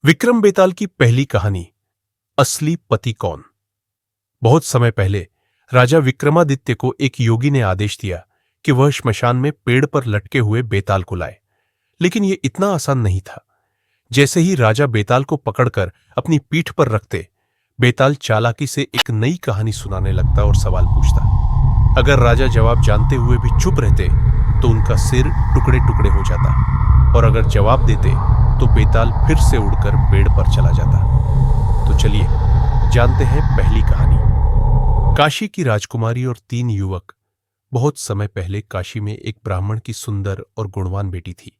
विक्रम बेताल की पहली कहानी असली पति कौन। बहुत समय पहले राजा विक्रमादित्य को एक योगी ने आदेश दिया कि वह श्मशान में पेड़ पर लटके हुए बेताल को लाए, लेकिन यह इतना आसान नहीं था। जैसे ही राजा बेताल को पकड़कर अपनी पीठ पर रखते, बेताल चालाकी से एक नई कहानी सुनाने लगता और सवाल पूछता। अगर राजा जवाब जानते हुए भी चुप रहते तो उनका सिर टुकड़े टुकड़े हो जाता, और अगर जवाब देते तो बेताल फिर से उड़कर पेड़ पर चला जाता। तो चलिए जानते हैं पहली कहानी। काशी की राजकुमारी और 3 युवक। बहुत समय पहले काशी में एक ब्राह्मण की सुंदर और गुणवान बेटी थी।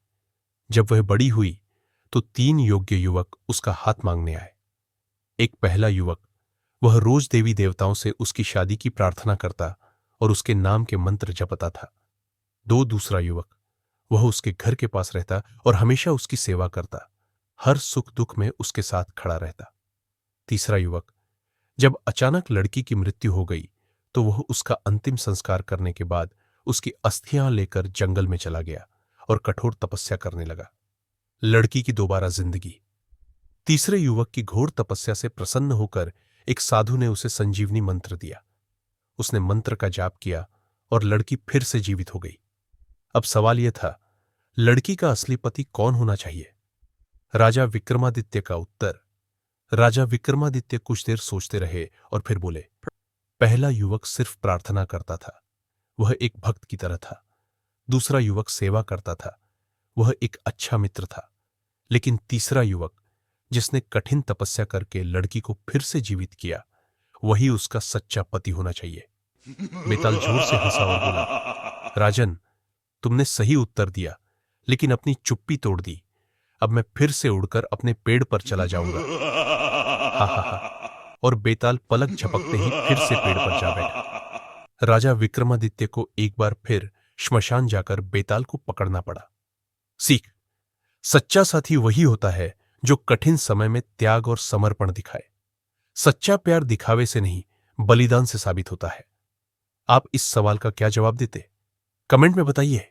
जब वह बड़ी हुई तो 3 योग्य युवक उसका हाथ मांगने आए। एक पहला युवक, वह रोज देवी देवताओं से उसकी शादी की प्रार्थना करता और उसके नाम के मंत्र जपता था। दूसरा युवक, वह उसके घर के पास रहता और हमेशा उसकी सेवा करता, हर सुख दुख में उसके साथ खड़ा रहता। तीसरा युवक, जब अचानक लड़की की मृत्यु हो गई तो वह उसका अंतिम संस्कार करने के बाद उसकी अस्थियां लेकर जंगल में चला गया और कठोर तपस्या करने लगा। लड़की की दोबारा जिंदगी। तीसरे युवक की घोर तपस्या से प्रसन्न होकर एक साधु ने उसे संजीवनी मंत्र दिया। उसने मंत्र का जाप किया और लड़की फिर से जीवित हो गई। अब सवाल यह था, लड़की का असली पति कौन होना चाहिए? राजा विक्रमादित्य का उत्तर। राजा विक्रमादित्य कुछ देर सोचते रहे और फिर बोले, पहला युवक सिर्फ प्रार्थना करता था, वह एक भक्त की तरह था। दूसरा युवक सेवा करता था, वह एक अच्छा मित्र था। लेकिन तीसरा युवक, जिसने कठिन तपस्या करके लड़की को फिर से जीवित किया, वही उसका सच्चा पति होना चाहिए। बेताल जोर से हंसा और बोला, राजन, तुमने सही उत्तर दिया, लेकिन अपनी चुप्पी तोड़ दी। अब मैं फिर से उड़कर अपने पेड़ पर चला जाऊंगा। हा हा हा। और बेताल पलक झपकते ही फिर से पेड़ पर जा बैठा। राजा विक्रमादित्य को एक बार फिर श्मशान जाकर बेताल को पकड़ना पड़ा। सीख, सच्चा साथी वही होता है जो कठिन समय में त्याग और समर्पण दिखाए। सच्चा प्यार दिखावे से नहीं, बलिदान से साबित होता है। आप इस सवाल का क्या जवाब देते? कमेंट में बताइए।